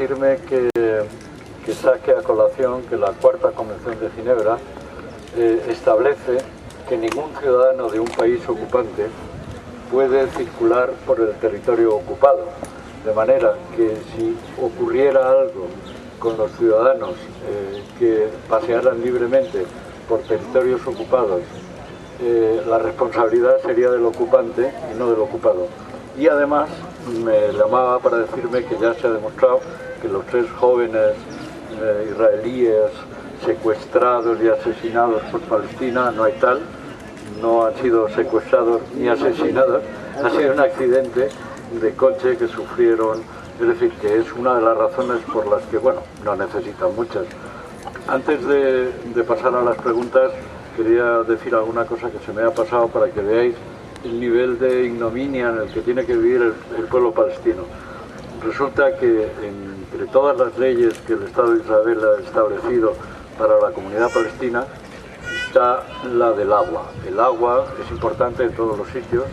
permitirme que saque a colación que la Cuarta Convención de Ginebra establece que ningún ciudadano de un país ocupante puede circular por el territorio ocupado, de manera que si ocurriera algo con los ciudadanos que pasearan libremente por territorios ocupados, la responsabilidad sería del ocupante y no del ocupado. Y además me llamaba para decirme que ya se ha demostrado que los 3 jóvenes israelíes secuestrados y asesinados por Palestina, no hay tal, no han sido secuestrados ni asesinados, ha sido un accidente de coche que sufrieron, es decir, que es una de las razones por las que, bueno, no necesitan muchas. Antes de pasar a las preguntas, quería decir alguna cosa que se me ha pasado para que veáis el nivel de ignominia en el que tiene que vivir el pueblo palestino. Resulta que entre todas las leyes que el Estado de Israel ha establecido para la comunidad palestina está la del agua. El agua es importante en todos los sitios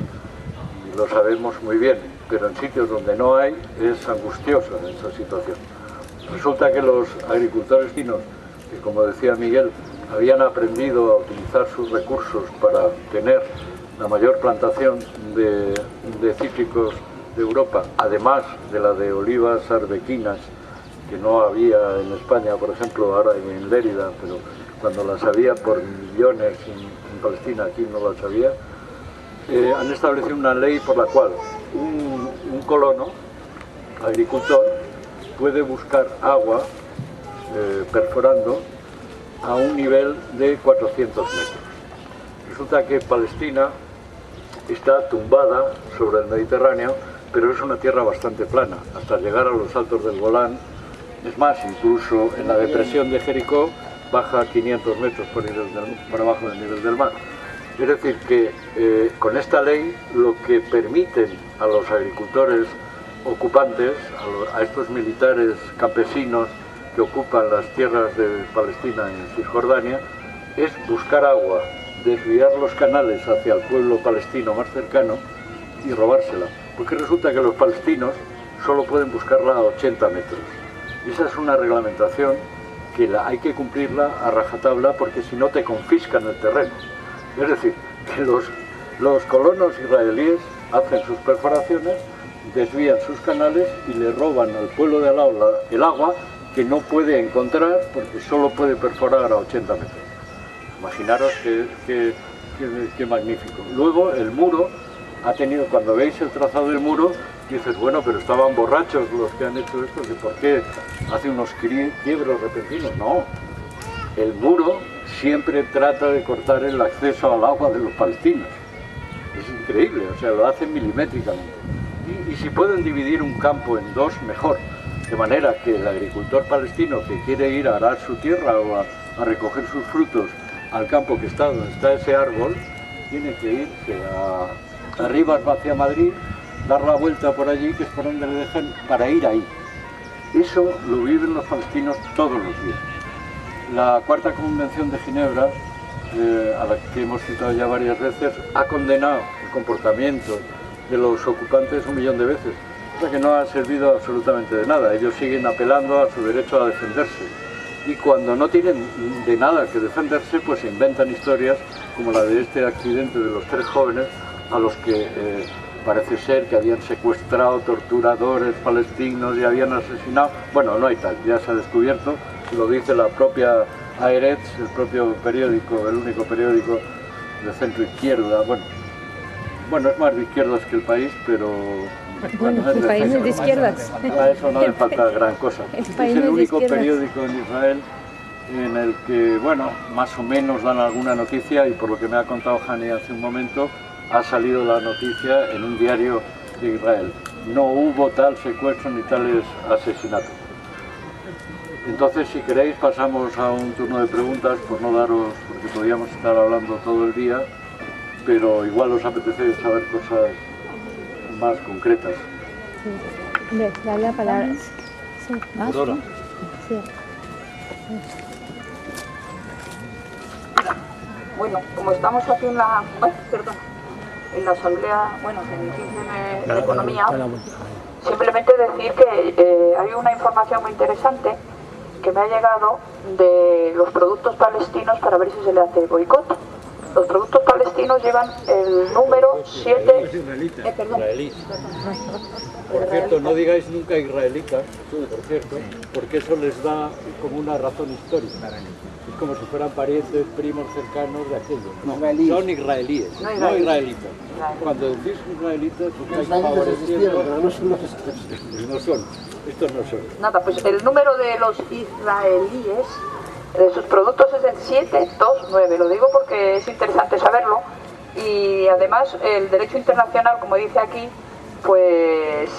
y lo sabemos muy bien, pero en sitios donde no hay es angustiosa esa situación. Resulta que los agricultores palestinos, que como decía Miguel, habían aprendido a utilizar sus recursos para tener la mayor plantación de cítricos de Europa, además de la de olivas arbequinas, que no había en España, por ejemplo, ahora en Lérida, pero cuando las había por millones en Palestina, aquí no las había, han establecido una ley por la cual un colono, agricultor, puede buscar agua perforando a un nivel de 400 metros. Resulta que Palestina está tumbada sobre el Mediterráneo, pero es una tierra bastante plana, hasta llegar a los altos del Golán. Es más, incluso en la depresión de Jericó baja 500 metros por abajo del nivel del mar. Es decir, que con esta ley lo que permiten a los agricultores ocupantes, a estos militares campesinos que ocupan las tierras de Palestina en Cisjordania, es buscar agua, desviar los canales hacia el pueblo palestino más cercano y robársela. Porque resulta que los palestinos solo pueden buscarla a 80 metros. Y esa es una reglamentación que hay que cumplirla a rajatabla, porque si no te confiscan el terreno. Es decir, que los colonos israelíes hacen sus perforaciones, desvían sus canales y le roban al pueblo de al lado el agua que no puede encontrar porque solo puede perforar a 80 metros. Imaginaros qué magnífico. Luego el muro ha tenido, cuando veis el trazado del muro, dices, bueno, pero estaban borrachos los que han hecho esto, ¿por qué hace unos quiebros repentinos? No, el muro siempre trata de cortar el acceso al agua de los palestinos. Es increíble, o sea, lo hacen milimétricamente. Y si pueden dividir un campo en 2, mejor. De manera que el agricultor palestino que quiere ir a arar su tierra o a recoger sus frutos al campo que está donde está ese árbol, tiene que irse a Rivas hacia Madrid, dar la vuelta por allí, que es por donde le dejan, para ir ahí. Eso lo viven los palestinos todos los días. La Cuarta Convención de Ginebra, a la que hemos citado ya varias veces, ha condenado el comportamiento de los ocupantes 1 millón de veces, o sea que no ha servido absolutamente de nada. Ellos siguen apelando a su derecho a defenderse. Y cuando no tienen de nada que defenderse, pues se inventan historias como la de este accidente de los 3 jóvenes a los que parece ser que habían secuestrado torturadores palestinos y habían asesinado. Bueno, no hay tal, ya se ha descubierto, lo dice la propia Haaretz, el propio periódico, el único periódico de centro izquierda. Bueno, es más de izquierdas que El País, pero... Bueno, El País es de izquierdas. A eso no le falta gran cosa. Es el único periódico en Israel en el que, bueno, más o menos dan alguna noticia, y por lo que me ha contado Hani hace un momento, ha salido la noticia en un diario de Israel. No hubo tal secuestro ni tales asesinatos. Entonces, si queréis, pasamos a un turno de preguntas, por no daros, porque podríamos estar hablando todo el día, pero igual os apetece saber cosas más concretas. Sí. Dale la palabra. Sí. Aurora. Sí. Bueno, como estamos aquí en la asamblea, bueno, en el 15 de economía, simplemente decir que hay una información muy interesante que me ha llegado de los productos palestinos para ver si se le hace boicot. Los productos palestinos llevan el número 7... perdón. Por cierto, no digáis nunca israelitas, por cierto, porque eso les da como una razón histórica. Es como si fueran parientes, primos cercanos de aquellos. No, son israelíes, no israelitas. Cuando decís israelitas, estáis favoreciendo... Pero no son los No son, estos no son. Nada, pues el número de los israelíes de sus productos es el 729. Lo digo porque es interesante saberlo. Y además el derecho internacional, como dice aquí, pues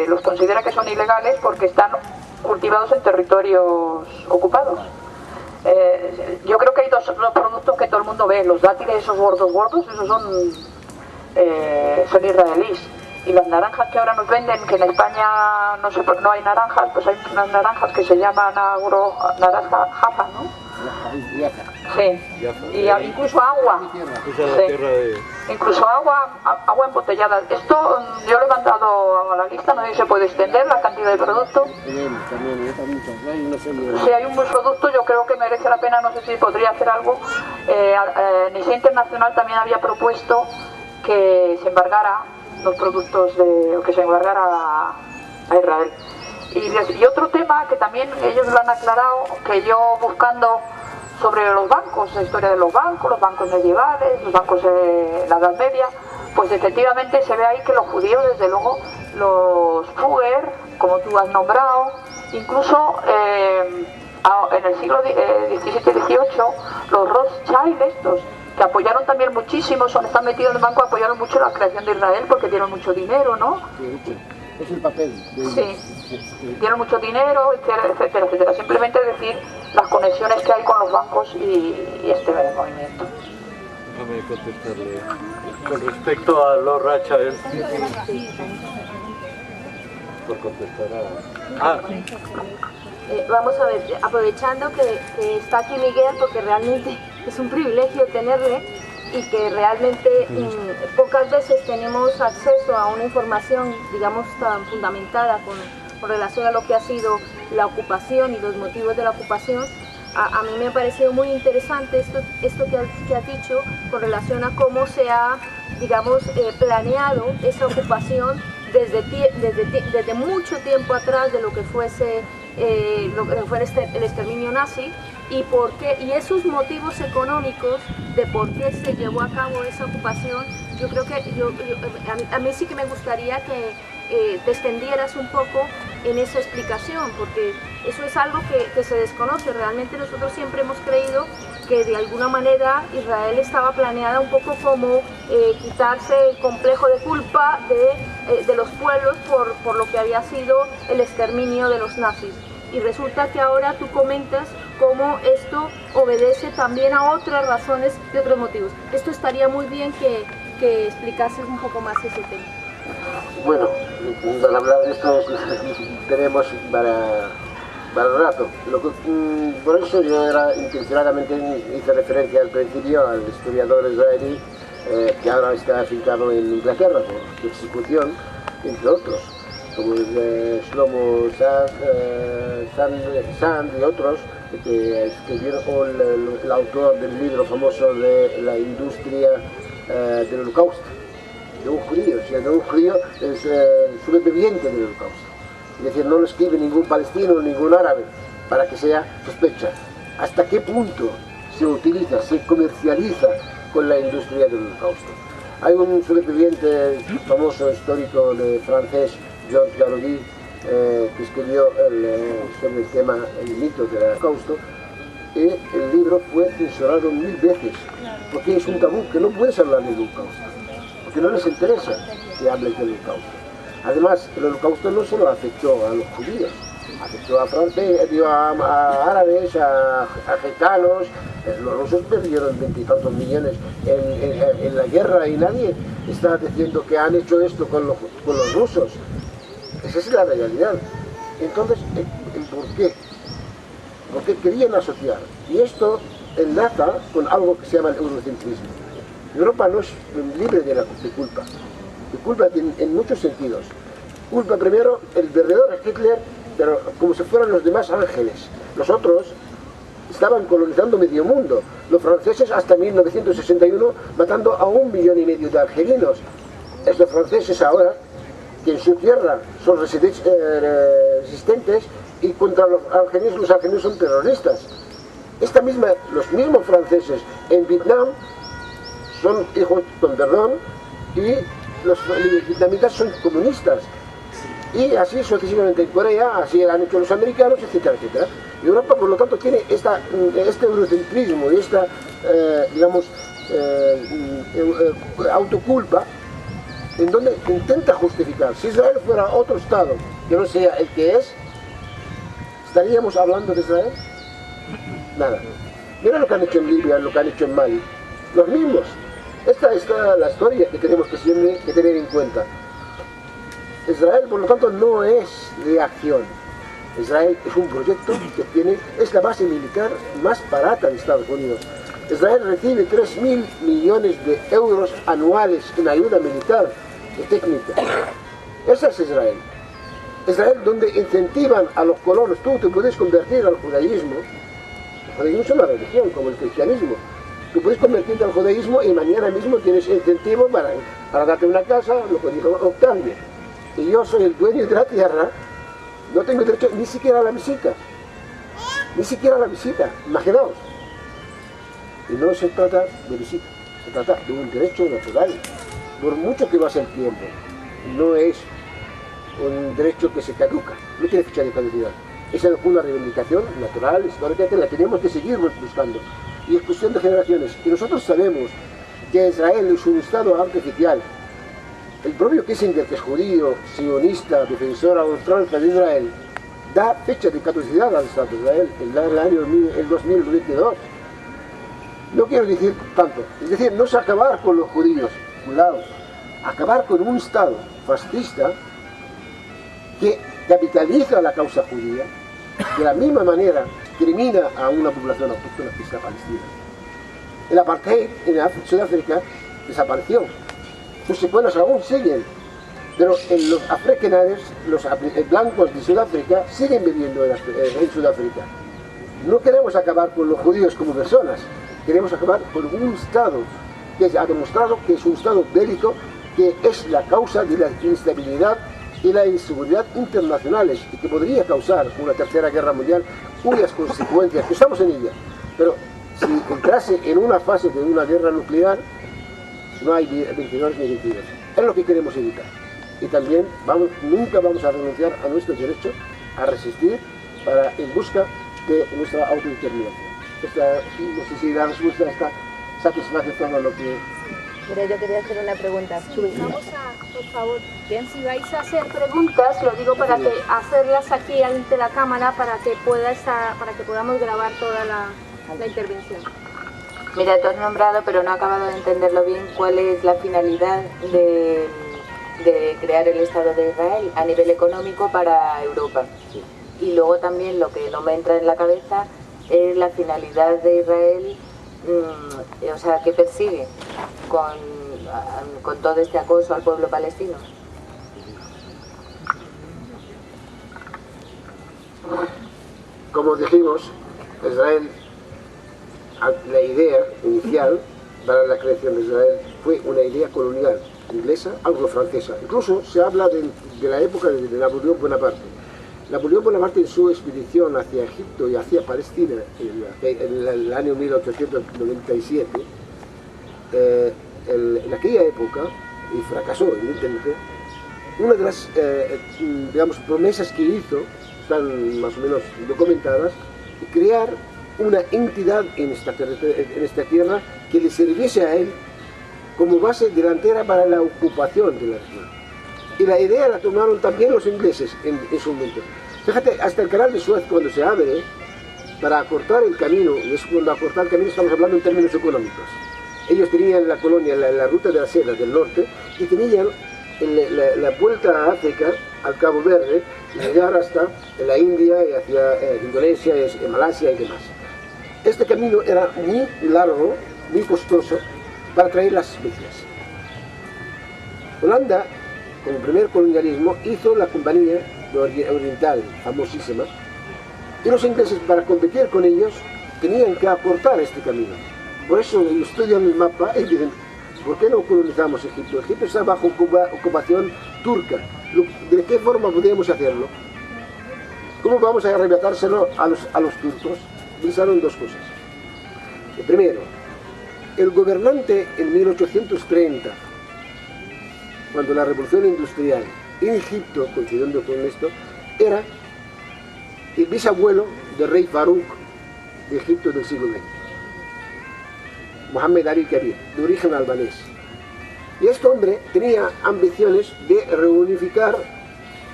los considera que son ilegales porque están cultivados en territorios ocupados. Yo creo que hay dos productos que todo el mundo ve, los dátiles esos gordos, esos son israelíes. Y las naranjas que ahora nos venden, que en España no hay naranjas, pues hay unas naranjas que se llaman naranja Jaffa, ¿no? Sí, y incluso agua. Incluso agua embotellada. Esto yo lo he mandado a la lista, no sé si se puede extender la cantidad de producto. Si hay un buen producto, yo creo que merece la pena, no sé si podría hacer algo. Nice Internacional también había propuesto que se embargara los productos que se embargara a Israel. Y otro tema que también ellos lo han aclarado, que yo buscando sobre los bancos, la historia de los bancos medievales, los bancos de la Edad Media, pues efectivamente se ve ahí que los judíos, desde luego, los Fugger, como tú has nombrado, incluso en el siglo XVII-XVIII, los Rothschild estos, que apoyaron también muchísimo, están metidos en el banco, apoyaron mucho la creación de Israel porque dieron mucho dinero, ¿no? Es el papel. Sí, dieron mucho dinero, etcétera, etcétera. Simplemente decir las conexiones que hay con los bancos y este movimiento. Déjame contestarle. Con respecto a los Rothschild, por contestar a... Vamos a ver, aprovechando que está aquí Miguel, porque realmente es un privilegio tenerle y que realmente pocas veces tenemos acceso a una información, digamos, tan fundamentada con relación a lo que ha sido la ocupación y los motivos de la ocupación. A mí me ha parecido muy interesante esto que has dicho con relación a cómo se ha, digamos, planeado esa ocupación desde mucho tiempo atrás de lo que fuese el exterminio nazi y esos motivos económicos de por qué se llevó a cabo esa ocupación. Yo creo que a mí sí que me gustaría que te extendieras un poco en esa explicación, porque eso es algo que se desconoce. Realmente nosotros siempre hemos creído que de alguna manera Israel estaba planeada un poco como quitarse el complejo de culpa de los pueblos por lo que había sido el exterminio de los nazis. Y resulta que ahora tú comentas cómo esto obedece también a otras razones y otros motivos. Esto estaría muy bien que explicases un poco más ese tema. Bueno, al hablar de esto tenemos para rato. Por eso yo intencionadamente hice referencia al principio al historiador israelí que ahora está afincado en Inglaterra por persecución, entre otros, como Shlomo Sand y otros, que escribieron, o el autor del libro famoso de la industria del Holocausto, de un judío. O sea, de un judío es sobreviviente del Holocausto. Es decir, no lo escribe ningún palestino, ningún árabe, para que sea sospecha. ¿Hasta qué punto se utiliza, se comercializa con la industria del Holocausto? Hay un sobreviviente famoso histórico francés, Georges Garoudi, que escribió sobre el tema, el mito del Holocausto, y el libro fue censurado 1000 veces, porque es un tabú, que no puedes hablar del Holocausto, porque no les interesa que hables del Holocausto. Además, el Holocausto no solo afectó a los judíos, afectó a franceses, a árabes, a gitanos. Los rusos perdieron 20 y tantos millones en la guerra y nadie está diciendo que han hecho esto con los rusos. Esa es la realidad. Entonces, ¿por qué? Porque querían asociar. Y esto enlaza con algo que se llama el eurocentrismo. Europa no es libre de culpa. De culpa en muchos sentidos. culpa primero el verdadero Hitler, pero como si fueran los demás ángeles. Los otros estaban colonizando medio mundo. Los franceses hasta 1961 matando a 1,5 millones de argelinos. Estos franceses ahora, que en su tierra son resistentes, y contra los argelinos son terroristas. Los mismos franceses en Vietnam son hijos con perdón, y los vietnamitas son comunistas. Y así sucesivamente en Corea, así han hecho los americanos, etcétera, etcétera. Y Europa, por lo tanto, tiene este eurocentrismo y esta, autoculpa, en donde intenta justificar. Si Israel fuera otro Estado que no sea el que es, ¿estaríamos hablando de Israel? Nada. Mira lo que han hecho en Libia, lo que han hecho en Mali. Los mismos. Esta es la historia que tenemos que siempre tener en cuenta. Israel, por lo tanto, no es reacción. Israel es un proyecto que es la base militar más barata de Estados Unidos. Israel recibe 3.000 millones de euros anuales en ayuda militar y técnica. Esa es Israel. Israel, donde incentivan a los colonos. Tú te puedes convertir al judaísmo. El judaísmo es una religión, como el cristianismo. Tú puedes convertirte al judaísmo y mañana mismo tienes incentivo para darte una casa, lo que dijo Octavio. Y yo soy el dueño de la tierra, no tengo derecho ni siquiera a la visita. Ni siquiera a la visita, imaginaos. Y no se trata de visita, se trata de un derecho natural. Por mucho que pase el tiempo, no es un derecho que se caduca, no tiene fecha de caducidad. Esa es una reivindicación natural, histórica, que la tenemos que seguir buscando. Y es cuestión de generaciones. Y nosotros sabemos que Israel es un Estado artificial. El propio Kissinger, que es judío, sionista, defensor a ultranza de Israel, da fecha de caducidad al Estado de Israel, el año 2022. No quiero decir tanto, es decir, no es acabar con los judíos, cuidado, acabar con un Estado fascista que capitaliza la causa judía, de la misma manera discrimina a una población autóctona que es la Palestina. El apartheid en Sudáfrica desapareció. Sus secuelas aún siguen, pero en los africanos, los blancos de Sudáfrica siguen viviendo en Sudáfrica. No queremos acabar con los judíos como personas, queremos acabar con un Estado que ha demostrado que es un Estado bélico, que es la causa de la inestabilidad y la inseguridad internacionales y que podría causar una tercera guerra mundial, cuyas consecuencias, que estamos en ella, pero si entrase en una fase de una guerra nuclear, no hay vencedores ni vencidos. Es lo que queremos evitar. Y también nunca vamos a renunciar a nuestro derecho a resistir en busca de nuestra autodeterminación. No sé si la respuesta está satisface todo lo que... Mira, yo quería hacer una pregunta. Vamos a, por favor, bien, si vais a hacer preguntas, lo digo para que hacerlas aquí ante la cámara para que podamos grabar toda la intervención. Mira, tú has nombrado, pero no he acabado de entenderlo bien, cuál es la finalidad de crear el Estado de Israel a nivel económico para Europa. Sí. Y luego también lo que no me entra en la cabeza es la finalidad de Israel, o sea, ¿qué persigue con todo este acoso al pueblo palestino? Como dijimos, Israel, la idea inicial para la creación de Israel fue una idea colonial, inglesa, anglo-francesa. Incluso se habla de la época de Napoleón Bonaparte. Napoleón Bonaparte en su expedición hacia Egipto y hacia Palestina en el año 1897, en aquella época, y fracasó evidentemente, una de las promesas que hizo, están más o menos documentadas, crear una entidad en esta tierra que le sirviese a él como base delantera para la ocupación de la región. Y la idea la tomaron también los ingleses en su momento. Fíjate, hasta el canal de Suez, cuando se abre, para acortar el camino, y cuando acortar el camino estamos hablando en términos económicos. Ellos tenían la colonia, la ruta de la seda del norte, y tenían la vuelta a África, al Cabo Verde, y llegar hasta la India y hacia Indonesia, Malasia y demás. Este camino era muy largo, muy costoso, para traer las especias. Holanda como primer colonialismo, hizo la Compañía Oriental, famosísima, y los ingleses, para competir con ellos, tenían que acortar este camino. Por eso estudian el mapa y dicen, ¿por qué no colonizamos Egipto? Egipto está bajo ocupación turca. ¿De qué forma podríamos hacerlo? ¿Cómo vamos a arrebatárselo a los turcos? Pensaron dos cosas. Primero, el gobernante en 1830, cuando la revolución industrial en Egipto, coincidiendo con esto, era el bisabuelo del rey Farouk de Egipto del siglo XX, Mohammed Ali Kabir, de origen albanés. Y este hombre tenía ambiciones de reunificar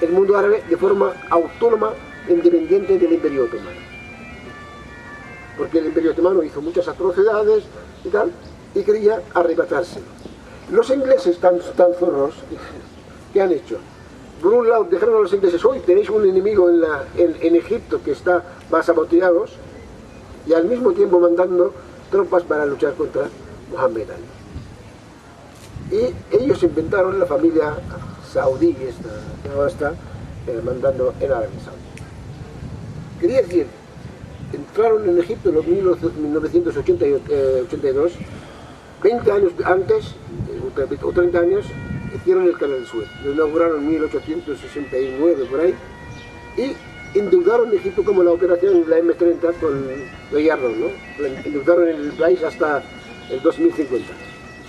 el mundo árabe de forma autónoma, independiente del Imperio Otomano. Porque el Imperio Otomano hizo muchas atrocidades y tal, y quería arrebatárselo. Los ingleses tan zorros, ¿qué han hecho? Por un lado, dijeron a los ingleses, hoy tenéis un enemigo en Egipto que está más saboteados, y al mismo tiempo mandando tropas para luchar contra Mohammed Ali. Y ellos inventaron la familia saudí, que ahora está mandando en Arabia Saudí. Quería decir, entraron en Egipto en 1982, 20 años antes, o 30 años, hicieron el Canal de Suez. Lo inauguraron en 1869 por ahí, y endeudaron Egipto como la operación la M30 con Gallardo, ¿no? Endeudaron el país hasta el 2050.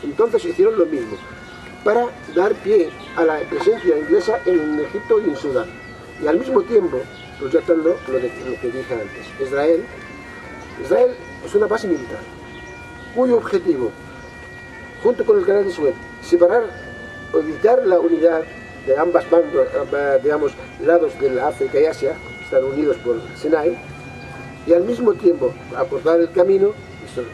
Entonces hicieron lo mismo, para dar pie a la presencia inglesa en Egipto y en Sudán. Y al mismo tiempo, proyectando lo que dije antes, Israel es una base militar, cuyo objetivo, junto con el Canal de Suez, separar o evitar la unidad de ambas bandas, digamos, lados de la África y Asia, están unidos por Sinai, y al mismo tiempo acortar el camino,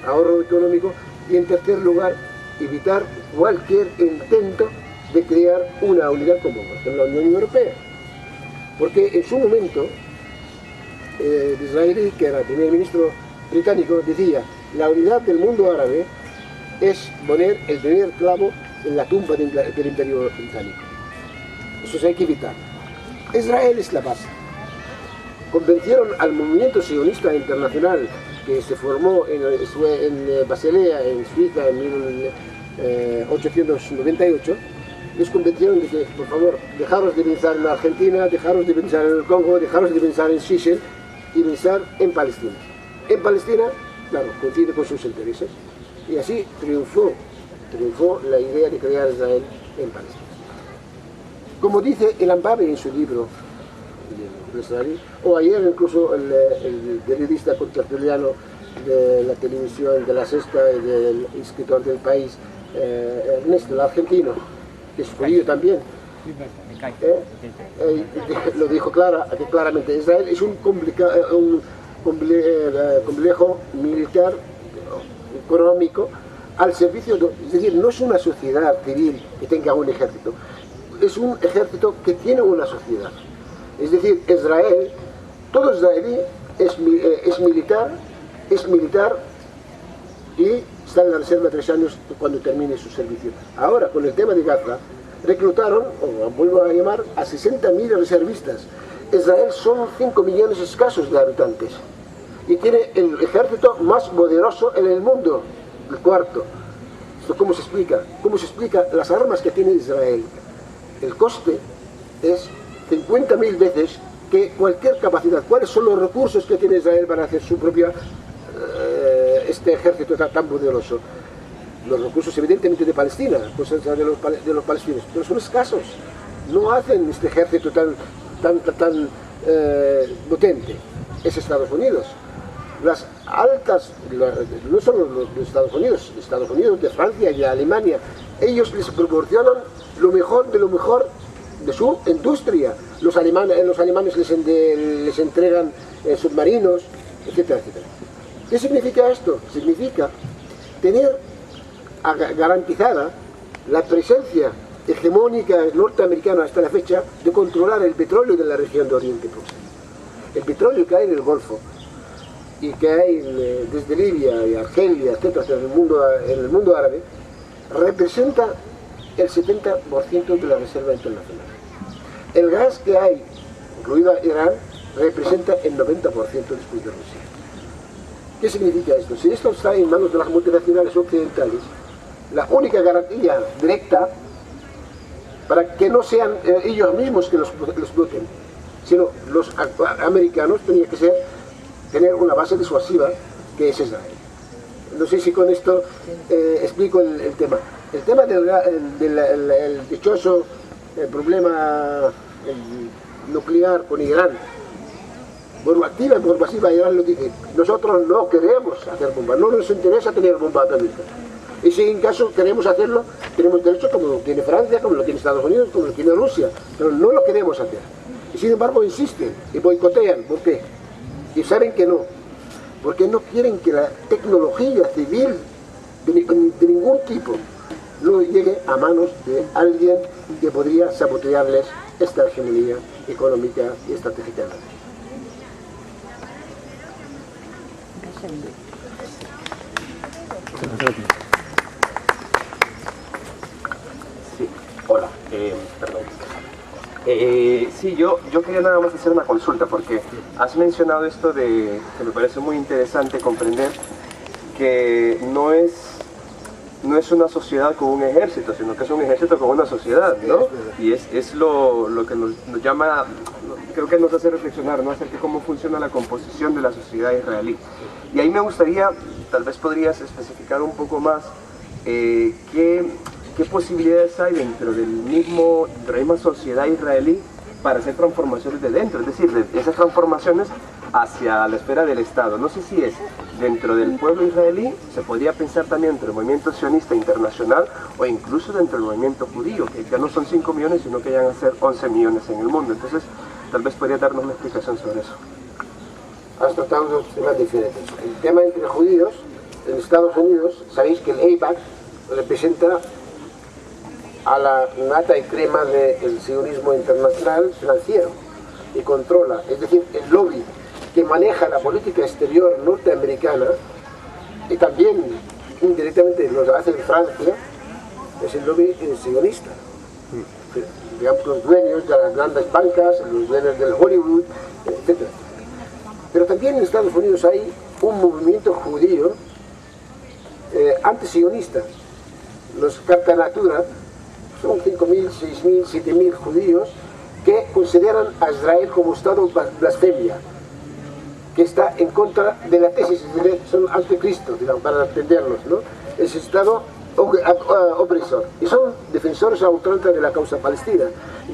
ahorro económico, y en tercer lugar, evitar cualquier intento de crear una unidad común, por ejemplo, la Unión Europea. Porque en su momento, Disraeli, que era el primer ministro británico, decía, la unidad del mundo árabe es poner el primer clavo en la tumba del Imperio Británico. Eso se hay que evitar. Israel es la base. Convencieron al movimiento sionista internacional que se formó en Basilea, en Suiza, en 1898, les convencieron de que, por favor, dejaros de pensar en Argentina, dejaros de pensar en el Congo, dejaros de pensar en Seychelles y pensar en Palestina. En Palestina, claro, coincide con sus intereses, y así triunfó la idea de crear Israel en Palestina. Como dice el Ambabe en su libro, o ayer incluso el periodista contertuliano de la televisión de La Sexta y del escritor del País, Ernesto, el argentino, que es judío también, lo dijo claramente, Israel es un complejo militar, económico, al servicio es decir, no es una sociedad civil que tenga un ejército, es un ejército que tiene una sociedad. Es decir, Israel, todo israelí es militar y está en la reserva 3 años cuando termine su servicio. Ahora, con el tema de Gaza, reclutaron, o vuelvo a llamar, a 60.000 reservistas. Israel son 5 millones escasos de habitantes y tiene el ejército más poderoso en el mundo, el cuarto. ¿Esto cómo se explica? ¿Cómo se explica las armas que tiene Israel? El coste es 50.000 veces que cualquier capacidad. ¿Cuáles son los recursos que tiene Israel para hacer su propia este ejército tan poderoso? Los recursos evidentemente de Palestina, cosas de los palestinos, pero son escasos. No hacen este ejército tan potente. Es Estados Unidos. Las altas, no solo los Estados Unidos, de Francia y de Alemania, ellos les proporcionan lo mejor de su industria. Los alemanes les entregan submarinos, etcétera, etcétera. ¿Qué significa esto? Significa tener garantizada la presencia hegemónica norteamericana hasta la fecha de controlar el petróleo de la región de Oriente Próximo. El petróleo que hay en el Golfo y que hay desde Libia y Argelia, etcétera, en el mundo árabe, representa el 70% de la reserva internacional. El gas que hay, incluido Irán, representa el 90% después de Rusia. ¿Qué significa esto? Si esto está en manos de las multinacionales occidentales, la única garantía directa para que no sean ellos mismos que los exploten, sino los americanos, tenía que ser tener una base disuasiva que es Israel. No sé si con esto explico el tema. El tema del dichoso problema nuclear con Irán, por activa y por pasiva, Irán lo dice: nosotros no queremos hacer bombas, no nos interesa tener bombas atómicas. Y si en caso queremos hacerlo, tenemos derecho, como lo tiene Francia, como lo tiene Estados Unidos, como lo tiene Rusia, pero no lo queremos hacer. Y sin embargo insisten y boicotean. ¿Por qué? Y saben que no, porque no quieren que la tecnología civil de ningún tipo no llegue a manos de alguien que podría sabotearles esta hegemonía económica y estratégica. Sí, hola, perdón. Sí, yo quería nada más hacer una consulta, porque has mencionado esto de que me parece muy interesante comprender que no es una sociedad con un ejército, sino que es un ejército con una sociedad, ¿no? Y es lo que nos llama, creo que nos hace reflexionar, ¿no?, acerca de cómo funciona la composición de la sociedad israelí. Y ahí me gustaría, tal vez podrías especificar un poco más qué posibilidades hay dentro de la misma sociedad israelí para hacer transformaciones de dentro, es decir, de esas transformaciones hacia la esfera del Estado. No sé si es dentro del pueblo israelí, se podría pensar también dentro del movimiento sionista internacional o incluso dentro del movimiento judío, que ya no son 5 millones, sino que llegan a ser 11 millones en el mundo. Entonces, tal vez podría darnos una explicación sobre eso. Has tratado dos temas diferentes. El tema entre judíos, en Estados Unidos, sabéis que el AIPAC representa a la nata y crema del sionismo internacional financiero y controla, es decir, el lobby que maneja la política exterior norteamericana, y también indirectamente lo hace en Francia, es el lobby sionista. Digamos, los dueños de las grandes bancas, los dueños del Hollywood, etc. Pero también en Estados Unidos hay un movimiento judío antisionista. Los Carta Natura son 5.000, 6.000, 7.000 judíos que consideran a Israel como Estado blasfemia, que está en contra de la tesis, son anticristos, digamos, para entenderlos, ¿no? Es Estado opresor, y son defensores a ultranza de la causa palestina,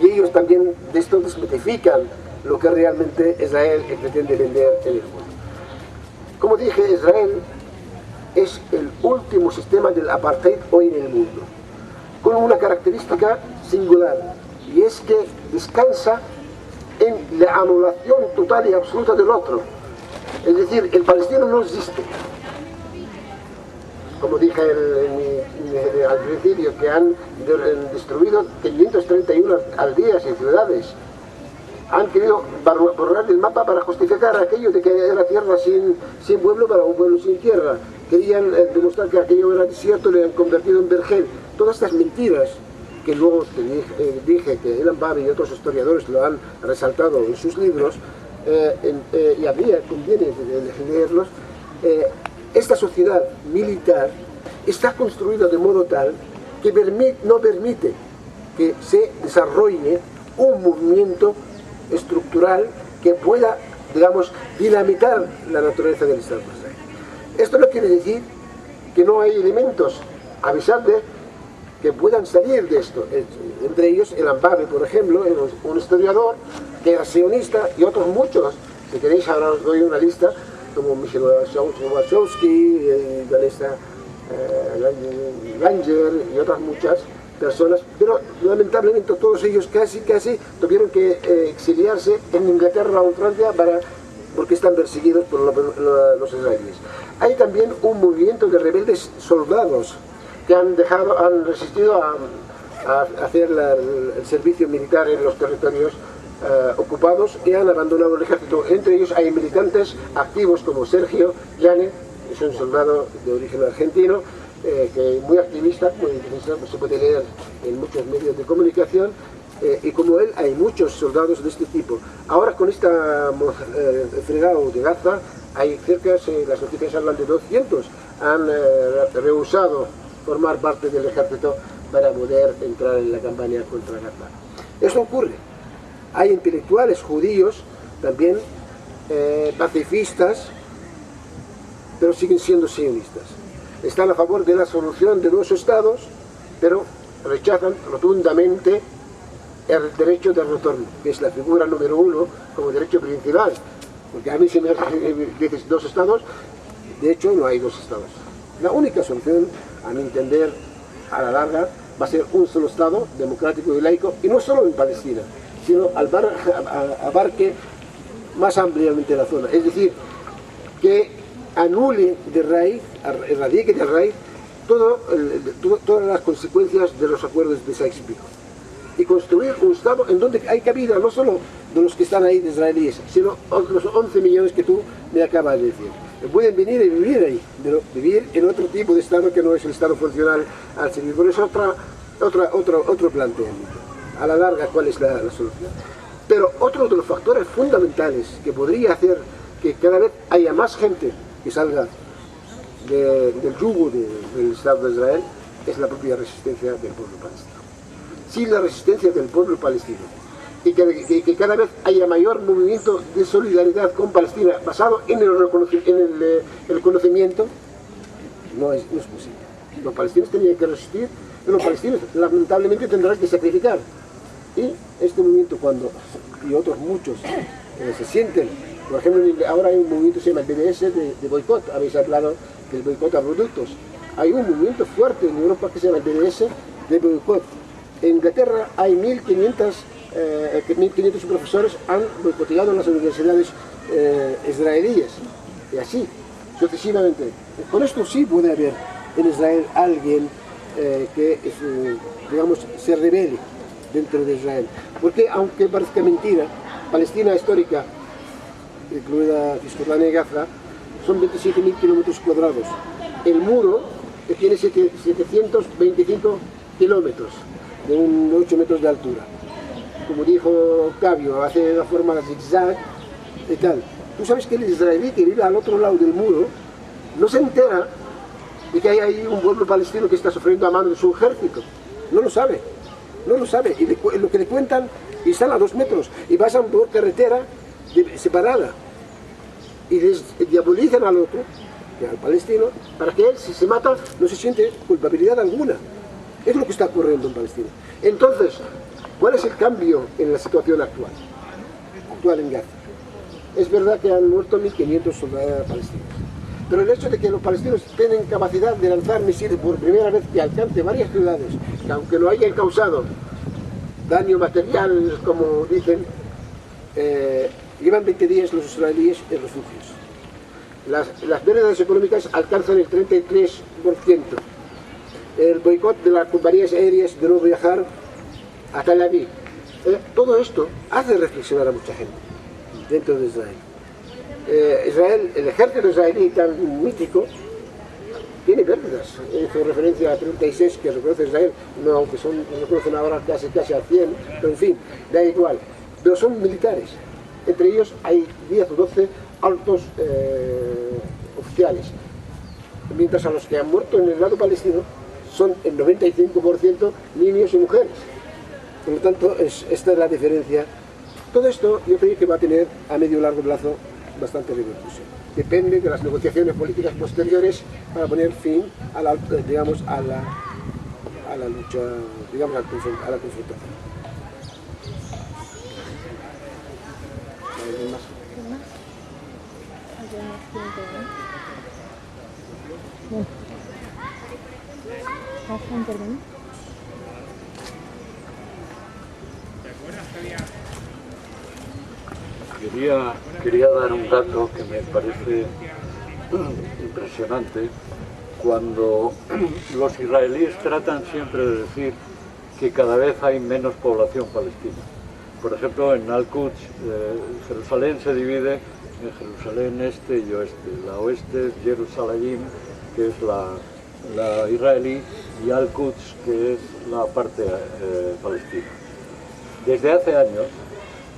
y ellos también de esto desmitifican lo que realmente Israel pretende vender en el mundo. Como dije, Israel es el último sistema del apartheid hoy en el mundo, con una característica singular, y es que descansa en la anulación total y absoluta del otro. Es decir, el palestino no existe. Como dije al principio, que han destruido 531 aldeas y ciudades. Han querido borrar el mapa para justificar aquello de que era tierra sin pueblo para un pueblo sin tierra. Querían demostrar que aquello era desierto y lo han convertido en vergel. Todas estas mentiras que luego dije que Elan Babi y otros historiadores lo han resaltado en sus libros, y conviene leerlos. Esta sociedad militar está construida de modo tal que no permite que se desarrolle un movimiento estructural que pueda, digamos, dinamitar la naturaleza del Estado. Esto no quiere decir que no hay elementos avisables que puedan salir de esto. Entre ellos el Ambabe, por ejemplo, un historiador que era sionista, y otros muchos. Si queréis, ahora os doy una lista, como Michel Wachowski, Vanessa Langer y otras muchas personas, pero lamentablemente todos ellos casi tuvieron que exiliarse en Inglaterra o en Francia porque están perseguidos por los israelíes. Hay también un movimiento de rebeldes soldados que han resistido a hacer el servicio militar en los territorios ocupados y han abandonado el ejército. Entre ellos hay militantes activos como Sergio Llane, es un soldado de origen argentino, muy activista, como se puede leer en muchos medios de comunicación, y como él hay muchos soldados de este tipo. Ahora con esta fregado de Gaza, hay cerca, las noticias hablan de 200, han rehusado formar parte del ejército para poder entrar en la campaña contra Gaza. Eso ocurre. Hay intelectuales judíos, también pacifistas, pero siguen siendo sionistas. Están a favor de la solución de dos estados, pero rechazan rotundamente el derecho de retorno, que es la figura número uno como derecho principal. Porque a mí si me dices dos estados, de hecho no hay dos estados. La única solución, a mi entender, a la larga, va a ser un solo estado, democrático y laico, y no solo en Palestina, sino abarque más ampliamente la zona. Es decir, que anule de raíz, erradique de raíz, todas las consecuencias de los acuerdos de Sykes-Picot. Y construir un Estado en donde hay cabida no solo de los que están ahí de israelíes, sino los 11 millones que tú me acabas de decir. Pueden venir y vivir ahí, pero vivir en otro tipo de Estado que no es el Estado funcional al servir. Por eso otro planteamiento. A la larga, ¿cuál es la solución? Pero otro de los factores fundamentales que podría hacer que cada vez haya más gente que salga del yugo del Estado de Israel es la propia resistencia del pueblo palestino. Sin la resistencia del pueblo palestino y que cada vez haya mayor movimiento de solidaridad con Palestina basado en el conocimiento, no es posible. Los palestinos tenían que resistir, pero los palestinos lamentablemente tendrán que sacrificar. Y este movimiento y otros muchos se sienten, por ejemplo, ahora hay un movimiento que se llama el BDS de boicot, habéis hablado del boicot a productos. Hay un movimiento fuerte en Europa que se llama el BDS de boicot. En Inglaterra hay 1.500 profesores han boicoteado las universidades israelíes, y así, sucesivamente. Con esto sí puede haber en Israel alguien que, digamos, se rebele dentro de Israel. Porque, aunque parezca mentira, Palestina histórica, incluida Cisjordania y Gaza, son 27.000 kilómetros cuadrados. El muro tiene 725 kilómetros, de 8 metros de altura. Como dijo Octavio, hace una forma de zigzag y tal. Tú sabes que el israelí que vive al otro lado del muro no se entera de que hay ahí un pueblo palestino que está sufriendo a mano de su ejército. No lo sabe. Y lo que le cuentan, y están a 2 metros, y pasan por carretera separada. Y diabolizan al otro, al palestino, para que él, si se mata, no se siente culpabilidad alguna. Es lo que está ocurriendo en Palestina. Entonces, ¿cuál es el cambio en la situación actual en Gaza? Es verdad que han muerto 1.500 soldados palestinos, pero el hecho de que los palestinos tienen capacidad de lanzar misiles por primera vez que alcance varias ciudades, que aunque no hayan causado daño material, como dicen, llevan 20 días los israelíes en refugios. Las pérdidas económicas alcanzan el 33%. El boicot de las compañías aéreas de no viajar a Tel Aviv. Todo esto hace reflexionar a mucha gente dentro de Israel. El ejército israelí tan mítico tiene pérdidas. Hizo referencia a 36 que reconoce Israel, no, aunque reconocen ahora casi a 100, pero en fin, da igual. Pero son militares. Entre ellos hay 10 o 12 altos oficiales. Mientras a los que han muerto en el lado palestino son el 95% niños y mujeres. Por lo tanto, esta es la diferencia. Todo esto yo creo que va a tener a medio y largo plazo bastante repercusión. Depende de las negociaciones políticas posteriores para poner fin a la, digamos, a la lucha, digamos, a la confrontación. ¿Alguien más? Quería dar un dato que me parece impresionante. Cuando los israelíes tratan siempre de decir que cada vez hay menos población palestina. Por ejemplo, en Al-Quds, Jerusalén se divide en Jerusalén este y oeste. La oeste es Jerusalén, que es la la israelí, y Al-Quds, que es la parte palestina. Desde hace años,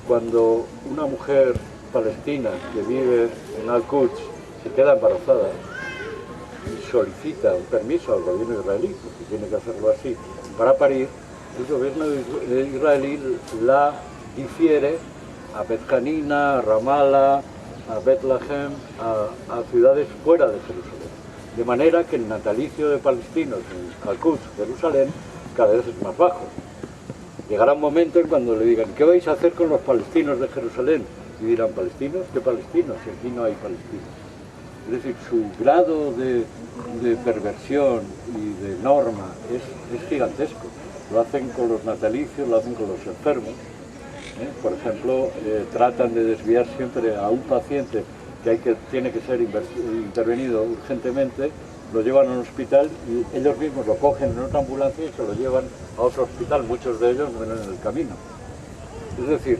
cuando una mujer palestina que vive en Al-Quds se queda embarazada y solicita un permiso al gobierno israelí, porque tiene que hacerlo así, para parir, el gobierno israelí la difiere a Bet Hanina, a Ramallah, a Bethlehem, a ciudades fuera de Jerusalén. De manera que el natalicio de palestinos en Al-Quds, Jerusalén, cada vez es más bajo. Llegará un momento en cuando le digan, ¿qué vais a hacer con los palestinos de Jerusalén? Y dirán, ¿palestinos? ¿Qué palestinos? Si aquí no hay palestinos. Es decir, su grado de perversión y de norma es gigantesco. Lo hacen con los natalicios, lo hacen con los enfermos. Por ejemplo, tratan de desviar siempre a un paciente que tiene que ser intervenido urgentemente, lo llevan a un hospital y ellos mismos lo cogen en otra ambulancia y se lo llevan a otro hospital, muchos de ellos mueren en el camino. Es decir,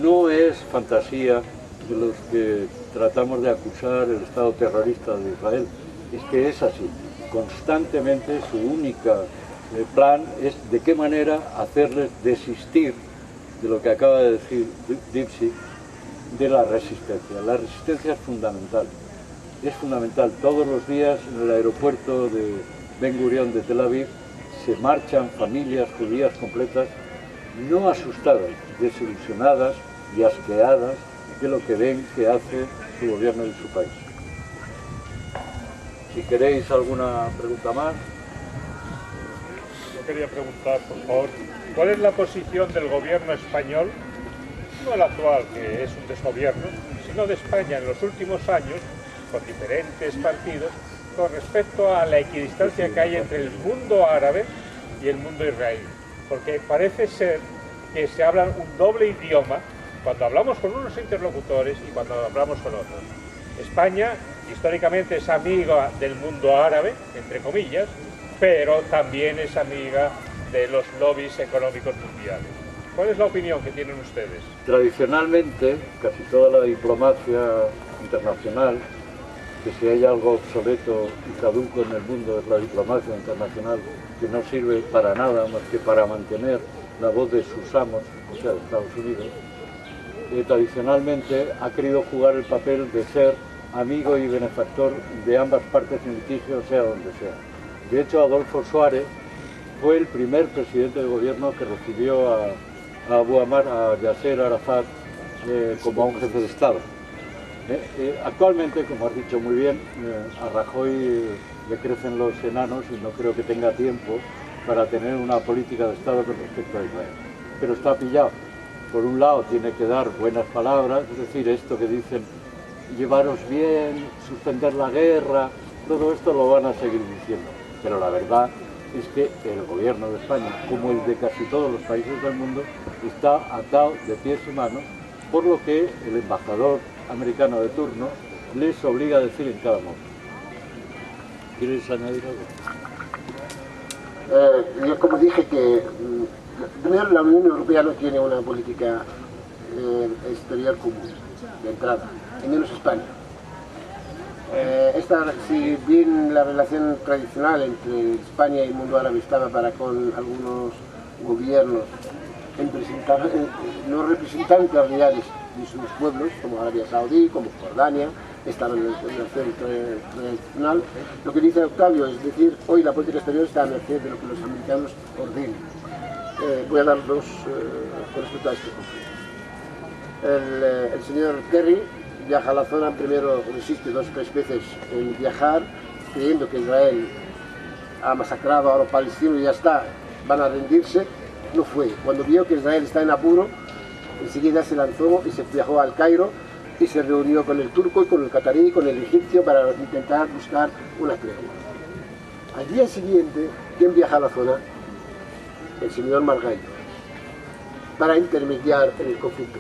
no es fantasía de los que tratamos de acusar el Estado terrorista de Israel, es que es así. Constantemente su única plan es de qué manera hacerles desistir de lo que acaba de decir Dipsy, de la resistencia. La resistencia es fundamental. Es fundamental. Todos los días en el aeropuerto de Ben Gurión de Tel Aviv se marchan familias judías completas, no asustadas, desilusionadas y asqueadas de lo que ven que hace su gobierno y su país. Si queréis alguna pregunta más. Yo quería preguntar, por favor, ¿cuál es la posición del gobierno español, no el actual, que es un desgobierno, sino de España en los últimos años, con diferentes partidos, con respecto a la equidistancia que hay entre el mundo árabe y el mundo israelí? Porque parece ser que se habla un doble idioma cuando hablamos con unos interlocutores y cuando hablamos con otros. España históricamente es amiga del mundo árabe, entre comillas, pero también es amiga de los lobbies económicos mundiales. ¿Cuál es la opinión que tienen ustedes? Tradicionalmente, casi toda la diplomacia internacional, que si hay algo obsoleto y caduco en el mundo es la diplomacia internacional, que no sirve para nada más que para mantener la voz de sus amos, o sea, de Estados Unidos, tradicionalmente ha querido jugar el papel de ser amigo y benefactor de ambas partes en litigio, sea donde sea. De hecho, Adolfo Suárez fue el primer presidente de gobierno que recibió a Yasser Arafat como a un jefe de Estado. Actualmente, como has dicho muy bien, a Rajoy le crecen los enanos y no creo que tenga tiempo para tener una política de Estado con respecto a Israel. Pero está pillado. Por un lado tiene que dar buenas palabras, es decir, esto que dicen llevaros bien, suspender la guerra, todo esto lo van a seguir diciendo. Pero la verdad es que el gobierno de España, como el de casi todos los países del mundo, está atado de pies y manos por lo que el embajador americano de turno les obliga a decir en cada momento. ¿Quieres añadir algo? Yo como dije que primero la Unión Europea no tiene una política exterior común de entrada, y menos España. Si bien la relación tradicional entre España y el mundo árabe estaba para con algunos gobiernos no representantes reales de sus pueblos, como Arabia Saudí, como Jordania, estaban en la relación tradicional. Lo que dice Octavio es decir, hoy la política exterior está a merced de lo que los americanos ordenen. Voy a dar dos con respecto a este conflicto. El señor Kerry viaja a la zona, primero resiste 2 o 3 veces en viajar, creyendo que Israel ha masacrado a los palestinos y ya está, van a rendirse. No fue. Cuando vio que Israel está en apuro, enseguida se lanzó y se viajó al Cairo y se reunió con el turco y con el catarí y con el egipcio para intentar buscar una tregua. Al día siguiente, ¿quién viaja a la zona? El señor Margallo, para intermediar en el conflicto.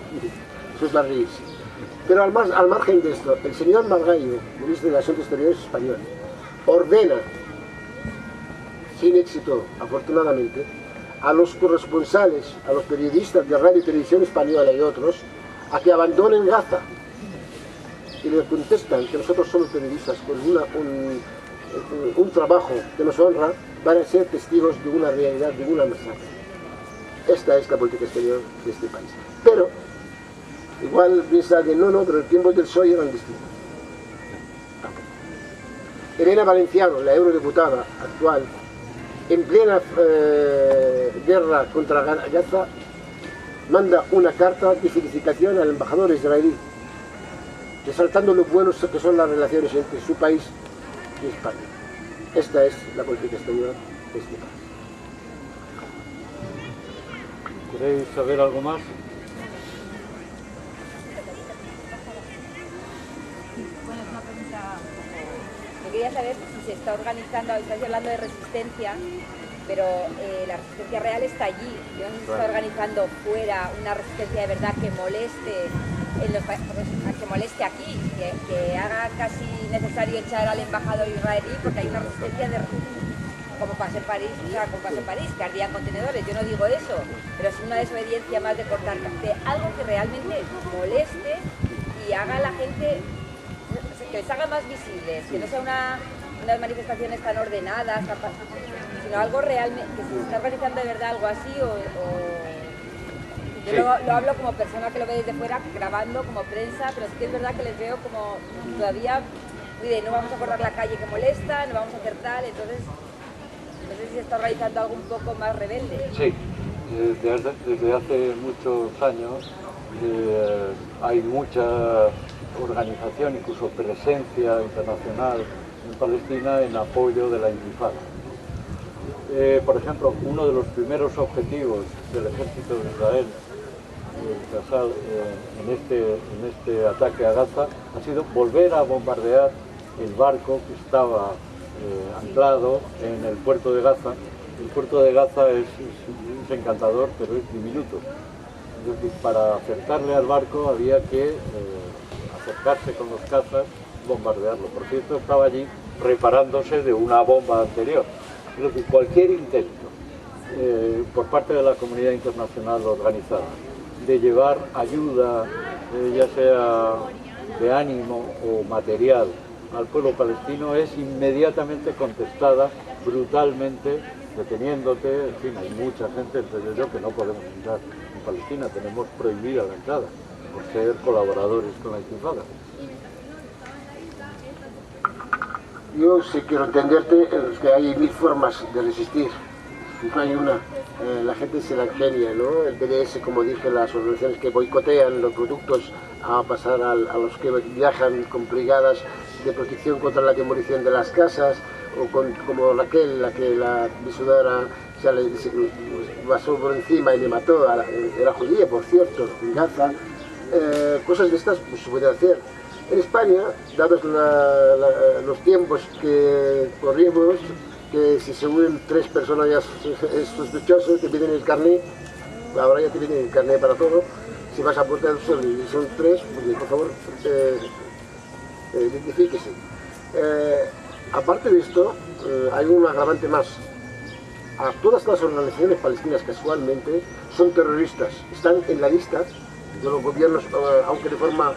Eso es la reírse. Pero al margen de esto, el señor Margallo, ministro de Asuntos Exteriores español, ordena, sin éxito afortunadamente, a los corresponsales, a los periodistas de radio y televisión española y otros, a que abandonen Gaza. Y le contestan que nosotros somos periodistas con un trabajo que nos honra, van a ser testigos de una realidad, de una masacre. Esta es la política exterior de este país. Pero, igual piensa que no, pero los tiempos del PSOE eran distintos. Elena Valenciano, la eurodiputada actual, en plena guerra contra Gaza, manda una carta de felicitación al embajador israelí, resaltando lo buenos que son las relaciones entre su país y España. Esta es la política exterior de este país. ¿Queréis saber algo más? Bueno, es una pregunta. Yo quería saber si se está organizando, estáis hablando de resistencia, pero la resistencia real está allí. Yo no sé si se está organizando fuera una resistencia de verdad que moleste que moleste aquí, que haga casi necesario echar al embajador israelí, porque hay una resistencia como pasa en París, que ardían contenedores. Yo no digo eso, pero es una desobediencia más de cortar, de algo que realmente moleste y haga a la gente, que les haga más visibles, que no sea unas manifestaciones tan ordenadas, sino algo realmente, que se está organizando de verdad algo así Yo lo hablo como persona que lo ve desde fuera, grabando como prensa, pero sí que es verdad que les veo como todavía, no vamos a cortar la calle que molesta, no vamos a hacer tal, entonces no sé si se está organizando algo un poco más rebelde. Sí, desde hace muchos años hay mucha organización, incluso presencia internacional en Palestina en apoyo de la intifada. Por ejemplo, uno de los primeros objetivos del ejército de Israel en este ataque a Gaza ha sido volver a bombardear el barco que estaba anclado en el puerto de Gaza. El puerto de Gaza es encantador, pero es diminuto. Es decir, para acercarle al barco había que acercarse con los cazas, bombardearlo. Por cierto, estaba allí reparándose de una bomba anterior. Es decir, cualquier intento por parte de la comunidad internacional organizada de llevar ayuda, ya sea de ánimo o material, al pueblo palestino es inmediatamente contestada brutalmente, deteniéndote. En fin, hay mucha gente, entre yo, que no podemos entrar en Palestina, tenemos prohibida la entrada por ser colaboradores con la intifada. Yo sí quiero entenderte que hay mil formas de resistir, no hay una. La gente se la ingenia, ¿no? El BDS, como dije, las organizaciones que boicotean los productos a pasar a los que viajan con brigadas de protección contra la demolición de las casas, o como Raquel, la visudora, se le pasó por encima y le mató, era judía, por cierto, en Gaza. Cosas de estas pues, se pueden hacer. En España, dados los tiempos que corrimos, que si se unen 3 personas ya es sospechoso, te piden el carnet, ahora ya te piden el carnet para todo. Si vas a aportar y son 3, pues por favor, identifíquese. Aparte de esto, hay un agravante más. A todas las organizaciones palestinas casualmente son terroristas, están en la lista de los gobiernos, aunque de forma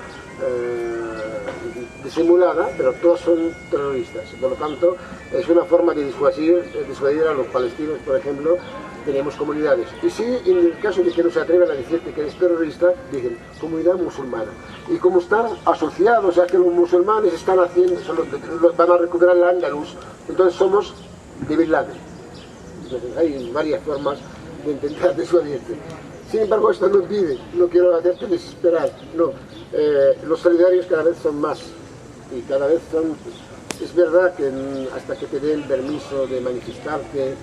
disimulada, pero todos son terroristas. Por lo tanto, es una forma de disuadir a los palestinos, por ejemplo. Tenemos comunidades. Y si en el caso de que no se atrevan a decirte que eres terrorista, dicen comunidad musulmana. Y como están asociados a que los musulmanes están haciendo, van a recuperar el Andalus, entonces somos de Bin Laden. Entonces hay varias formas de intentar disuadirte. Sin embargo, esto no impide, no quiero hacerte desesperar, no. Los solidarios cada vez son más y cada vez son... Es verdad que hasta que te den permiso de manifestarte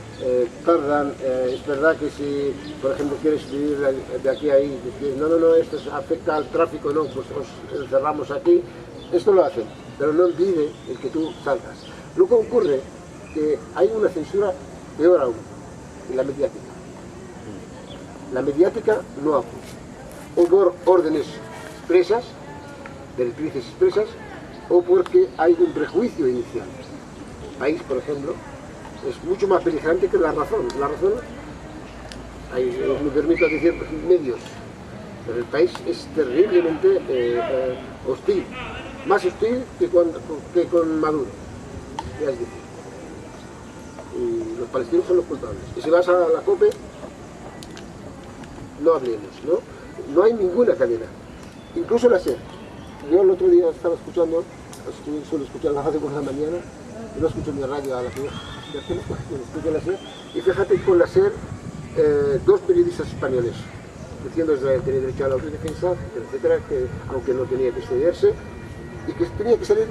tardan. Es verdad que si, por ejemplo, quieres vivir de aquí a ahí, dices, no, esto afecta al tráfico, no, pues os cerramos aquí. Esto lo hacen, pero no impide el que tú salgas. Lo que ocurre es que hay una censura peor aún, en la mediática. La mediática no acude, o por órdenes expresas, directrices expresas, o porque hay un prejuicio inicial. El país, por ejemplo, es mucho más beligerante que la razón. La razón, me permito decir, medios, pero el país es terriblemente hostil, más hostil que con Maduro. ya es decir. Y los palestinos son los culpables. Y si vas a la COPE, no hablemos, ¿no? No hay ninguna cadena, incluso la SER. Yo el otro día estaba escuchando, suelo escuchar a las 4 de la mañana, y no escucho mi radio a la primera, escucho la SER, y fíjate con la SER, dos periodistas españoles, diciendo que Israel tenía derecho a la autodefensa, etcétera, que aunque no tenía que estudiarse, y que tenía que salir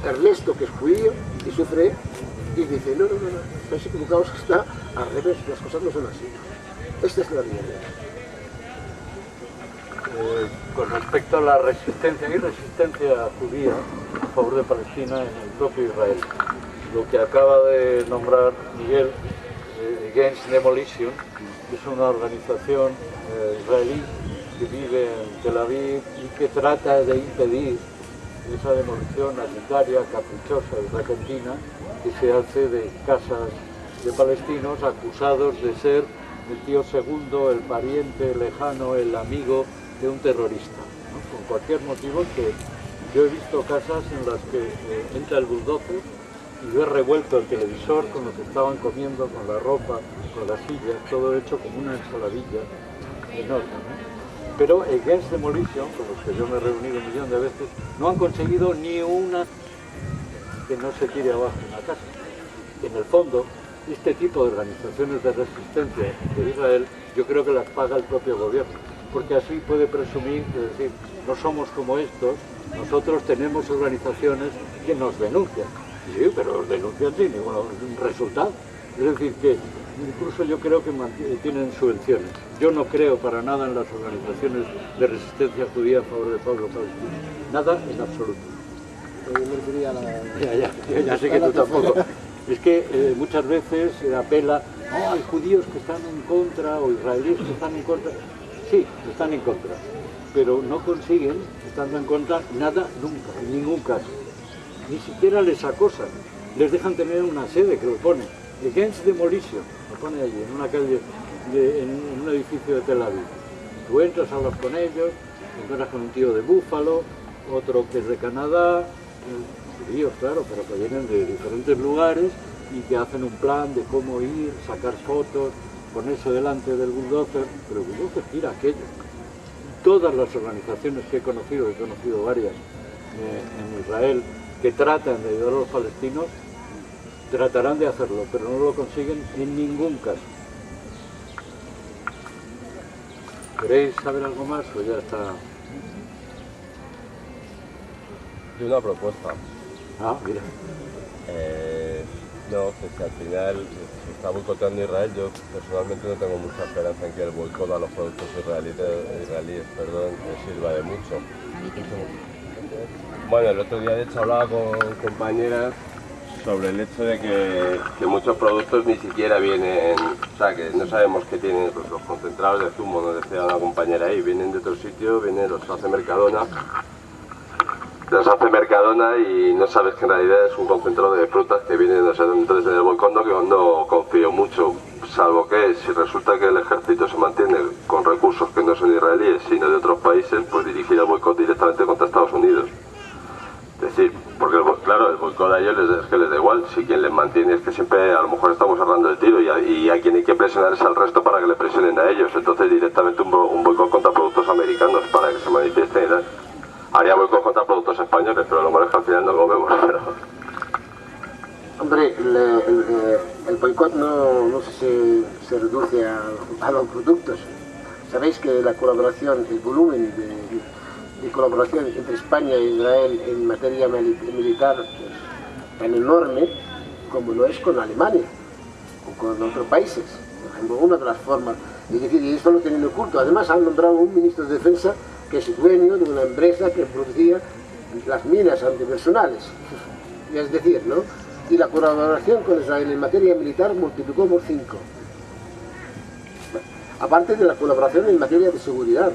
Ernesto, que es judío, y sufre, y dice, no, estáis equivocados, está al revés, las cosas no son así. Esta es la realidad. Con respecto a la resistencia, hay resistencia judía a favor de Palestina en el propio Israel. Lo que acaba de nombrar Miguel, Against Demolition, es una organización israelí que vive en Tel Aviv y que trata de impedir esa demolición arbitraria, caprichosa y repentina que se hace de casas de palestinos acusados de ser el tío segundo, el pariente lejano, el amigo de un terrorista, ¿no? Con cualquier motivo, que yo he visto casas en las que entra el bulldozer y ve revuelto el televisor con lo que estaban comiendo, con la ropa, con las sillas, todo hecho como una ensaladilla enorme, ¿no? Pero Against Demolition, con los que yo me he reunido un millón de veces, no han conseguido ni una que no se tire abajo en la casa. En el fondo, este tipo de organizaciones de resistencia de Israel, yo creo que las paga el propio gobierno, porque así puede presumir de decir, no somos como estos, nosotros tenemos organizaciones que nos denuncian. Sí, pero denuncian sin ningún resultado. Es decir, que incluso yo creo que tienen subvenciones. Yo no creo para nada en las organizaciones de resistencia judía a favor del pueblo palestino. Nada en absoluto. Ya sé que tú tampoco. Es que muchas veces se apela, oh, hay judíos que están en contra o israelíes que están en contra. Sí, están en contra, pero no consiguen, estando en contra, nada nunca, en ningún caso. Ni siquiera les acosan, les dejan tener una sede que lo pone. Against Demolition, lo pone allí, en una calle, en un edificio de Tel Aviv. Tú entras, hablas con ellos, te encuentras con un tío de Búfalo, otro que es de Canadá, judíos, claro, pero que vienen de diferentes lugares y que hacen un plan de cómo ir, sacar fotos, ponerse delante del bulldozer, pero el bulldozer gira aquello. Todas las organizaciones que he conocido varias en Israel, que tratan de ayudar a los palestinos, tratarán de hacerlo, pero no lo consiguen en ningún caso. ¿Queréis saber algo más o ya está? Y una propuesta. Ah, mira. No, que si al final se está boicoteando Israel, yo personalmente no tengo mucha esperanza en que el boicot a los productos israelíes sirva de mucho. Bueno, el otro día de hecho hablaba con compañeras sobre el hecho de que muchos productos ni siquiera vienen, o sea, que no sabemos qué tienen los concentrados de zumo, nos decía una compañera ahí, vienen de otro sitio, los hace Mercadona y no sabes que en realidad es un concentrado de frutas que vienen, o sea, entonces en el boicot no confío mucho, salvo que si resulta que el ejército se mantiene con recursos que no son israelíes sino de otros países, pues dirigir el boicot directamente contra Estados Unidos. Es decir, porque claro, el boicot a ellos es que les da igual, si quien les mantiene es que siempre a lo mejor estamos cerrando el tiro y a quien hay que presionar es al resto para que le presionen a ellos, entonces directamente un boicot contra productos americanos para que se manifiesten y tal. Haría boicot contra productos españoles, pero lo malo es que al final no lo vemos. Pero... Hombre, el boicot no se reduce a los productos. Sabéis que la colaboración, el volumen de colaboración entre España e Israel en materia militar es tan enorme como lo es con Alemania o con otros países. Por ejemplo, una de las formas, es decir, y esto lo tienen oculto. Además han nombrado un ministro de Defensa que es dueño de una empresa que producía las minas antipersonales. Es decir, ¿no? Y la colaboración con Israel en materia militar multiplicó por 5. Aparte de la colaboración en materia de seguridad.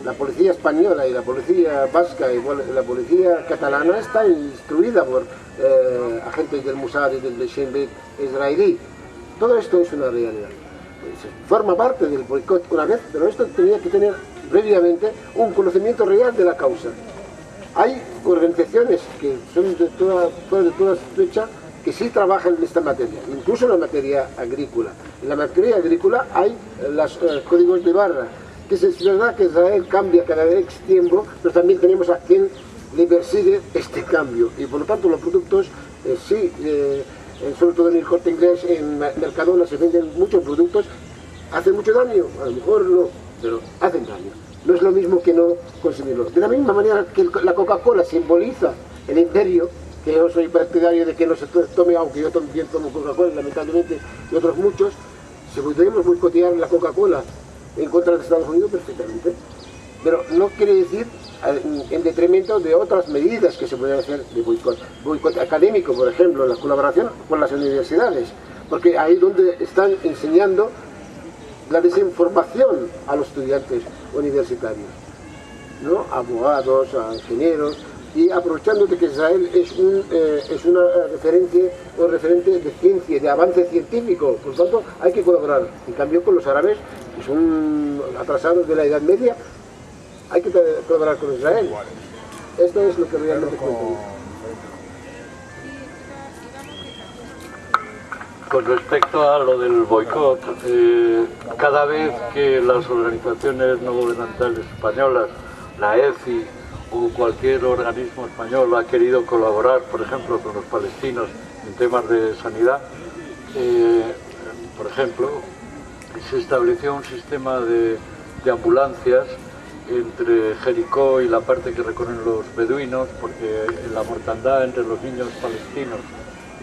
La policía española y la policía vasca y la policía catalana está instruida por agentes del Mossad y del Shin Bet israelí. Todo esto es una realidad. Forma parte del boicot una vez, pero esto tenía que tener previamente un conocimiento real de la causa. Hay organizaciones que son de toda fecha que sí trabajan en esta materia, incluso en la materia agrícola. En la materia agrícola hay los códigos de barra, que es verdad que Israel cambia cada X tiempo, pero también tenemos a quien le persigue este cambio. Y por lo tanto los productos, sobre todo en el Corte Inglés, en Mercadona se venden muchos productos. ¿Hacen mucho daño? A lo mejor no, pero hacen daño. No es lo mismo que no consumirlo. De la misma manera que la Coca-Cola simboliza el imperio, que yo soy partidario de que no se tome, aunque yo también tomo Coca-Cola, lamentablemente, y otros muchos, si podríamos boicotear la Coca-Cola en contra de Estados Unidos perfectamente. Pero no quiere decir en detrimento de otras medidas que se pueden hacer de boicot. Boicot académico, por ejemplo, la colaboración con las universidades, porque ahí donde están enseñando la desinformación a los estudiantes universitarios, ¿no? A abogados, a ingenieros, y aprovechando de que Israel es una referente de ciencia, de avance científico, por lo tanto hay que colaborar. En cambio con los árabes, que son atrasados de la Edad Media, hay que colaborar con Israel. Esto es lo que realmente cuenta. Con respecto a lo del boicot, cada vez que las organizaciones no gubernamentales españolas, la EFI o cualquier organismo español ha querido colaborar, por ejemplo, con los palestinos en temas de sanidad, por ejemplo, se estableció un sistema de ambulancias entre Jericó y la parte que recorren los beduinos, porque la mortandad entre los niños palestinos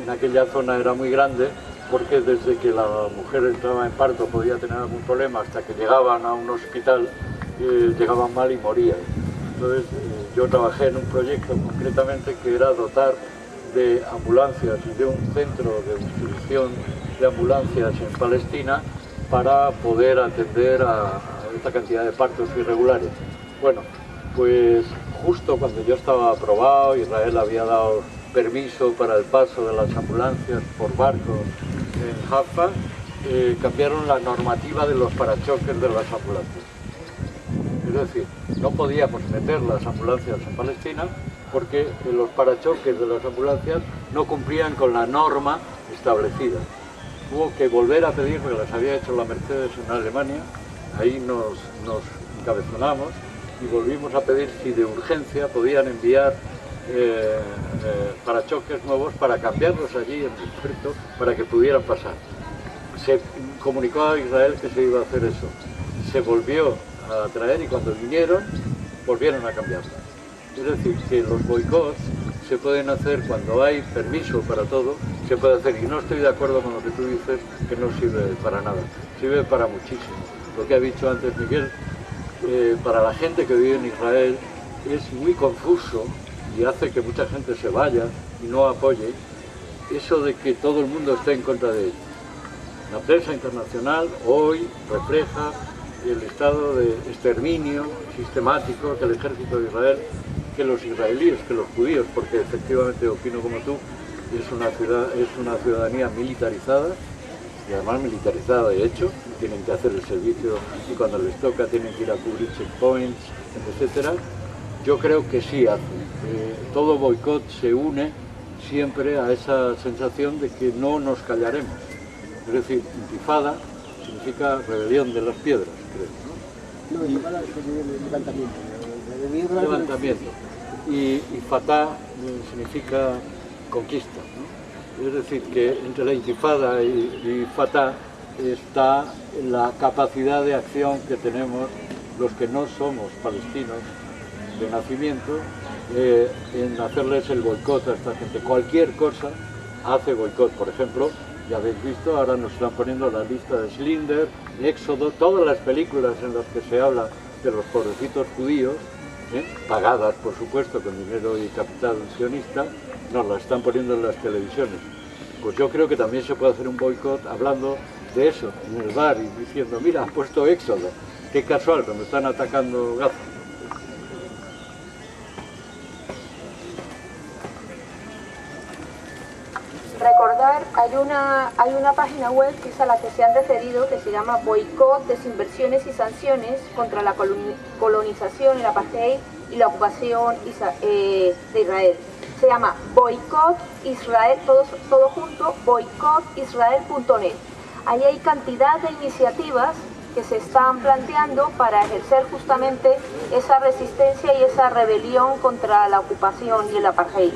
en aquella zona era muy grande, porque desde que la mujer entraba en parto podía tener algún problema hasta que llegaban a un hospital, llegaban mal y morían. Entonces yo trabajé en un proyecto concretamente que era dotar de ambulancias y de un centro de distribución de ambulancias en Palestina para poder atender a esta cantidad de partos irregulares. Bueno, pues justo cuando yo estaba aprobado, Israel había dado permiso para el paso de las ambulancias por barco en Jaffa, cambiaron la normativa de los parachoques de las ambulancias. Es decir, no podíamos meter las ambulancias en Palestina porque los parachoques de las ambulancias no cumplían con la norma establecida. Hubo que volver a pedir, porque las había hecho la Mercedes en Alemania, ahí nos encabezonamos y volvimos a pedir si de urgencia podían enviar parachoques nuevos para cambiarlos allí en el puerto para que pudieran pasar. Se comunicó a Israel que se iba a hacer eso. Se volvió a traer y cuando vinieron, volvieron a cambiarlo. Es decir, que los boicots se pueden hacer cuando hay permiso para todo, se puede hacer. Y no estoy de acuerdo con lo que tú dices, que no sirve para nada. Sirve para muchísimo. Lo que ha dicho antes Miguel, para la gente que vive en Israel es muy confuso y hace que mucha gente se vaya y no apoye eso de que todo el mundo esté en contra de ellos. La prensa internacional hoy refleja el estado de exterminio sistemático que el ejército de Israel, que los israelíes, que los judíos, porque efectivamente opino como tú, es una ciudadanía militarizada, y además militarizada de hecho, tienen que hacer el servicio y cuando les toca tienen que ir a cubrir checkpoints, etcétera. Yo creo que sí hacen. Todo boicot se une siempre a esa sensación de que no nos callaremos. Es decir, intifada significa rebelión de las piedras, creo, ¿no? No, intifada es levantamiento. Levantamiento. Y fatá significa conquista, ¿no? Es decir, que entre la intifada y fatá está la capacidad de acción que tenemos los que no somos palestinos de nacimiento, en hacerles el boicot a esta gente. Cualquier cosa hace boicot. Por ejemplo, ya habéis visto, ahora nos están poniendo la lista de Schindler, Éxodo, todas las películas en las que se habla de los pobrecitos judíos, pagadas por supuesto con dinero y capital sionista, nos las están poniendo en las televisiones. Pues yo creo que también se puede hacer un boicot hablando de eso en el bar y diciendo, mira, han puesto Éxodo, qué casual, cuando están atacando Gaza. Recordar, hay una página web que es a la que se han referido, que se llama Boicot, Desinversiones y Sanciones contra la colonización, el apartheid y la ocupación de Israel. se llama Boicot Israel, todo junto, boicotisrael.net. Ahí hay cantidad de iniciativas que se están planteando para ejercer justamente esa resistencia y esa rebelión contra la ocupación y el apartheid.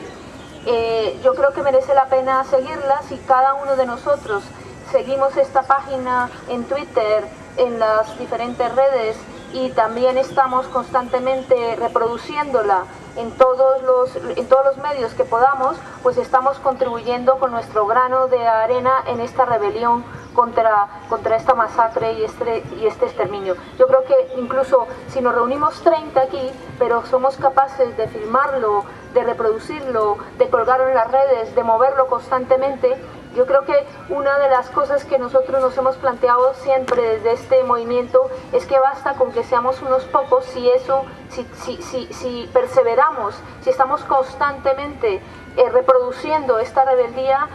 Yo creo que merece la pena seguirlas y cada uno de nosotros seguimos esta página en Twitter, en las diferentes redes, y también estamos constantemente reproduciéndola en todos los medios que podamos, pues estamos contribuyendo con nuestro grano de arena en esta rebelión contra esta masacre y este exterminio. Yo creo que incluso si nos reunimos 30 aquí, pero somos capaces de filmarlo, de reproducirlo, de colgarlo en las redes, de moverlo constantemente, yo creo que una de las cosas que nosotros nos hemos planteado siempre desde este movimiento es que basta con que seamos unos pocos si perseveramos, si estamos constantemente reproduciendo esta rebeldía,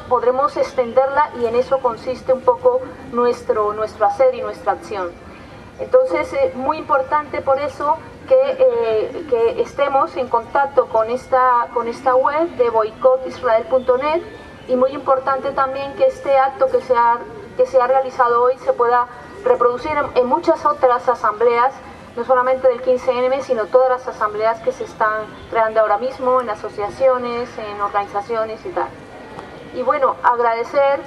podremos extenderla, y en eso consiste un poco nuestro hacer y nuestra acción. Entonces, muy importante por eso que estemos en contacto con esta web de boicotisrael.net, y muy importante también que este acto que se ha realizado hoy se pueda reproducir en muchas otras asambleas, no solamente del 15M, sino todas las asambleas que se están creando ahora mismo en asociaciones, en organizaciones y tal. Y bueno, agradecer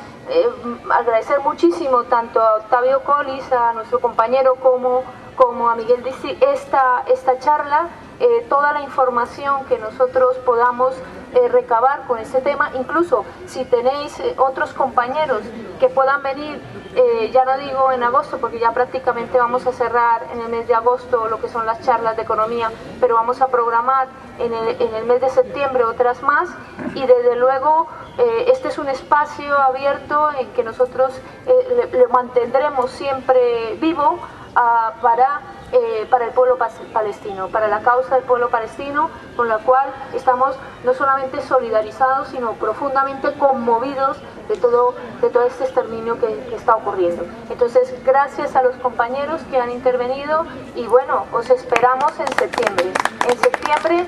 muchísimo tanto a Octavio Collis, a nuestro compañero, como a Miguel Disti, esta charla, toda la información que nosotros podamos recabar con este tema. Incluso si tenéis otros compañeros que puedan venir, ya no digo en agosto, porque ya prácticamente vamos a cerrar en el mes de agosto lo que son las charlas de economía, pero vamos a programar en el mes de septiembre otras más, y desde luego este es un espacio abierto en que nosotros le mantendremos siempre vivo para el pueblo palestino, para la causa del pueblo palestino, con la cual estamos no solamente solidarizados, sino profundamente conmovidos de todo este exterminio que está ocurriendo. Entonces, gracias a los compañeros que han intervenido, y bueno, os esperamos en septiembre. En septiembre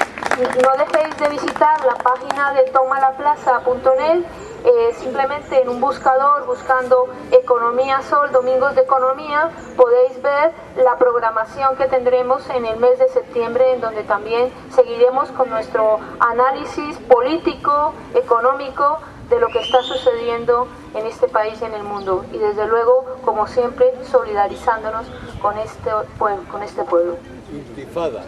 no dejéis de visitar la página de tomalaplaza.net. Simplemente en un buscador, buscando Economía Sol, Domingos de Economía, podéis ver la programación que tendremos en el mes de septiembre, en donde también seguiremos con nuestro análisis político, económico, de lo que está sucediendo en este país y en el mundo, y desde luego, como siempre, solidarizándonos con este pueblo. Intifada.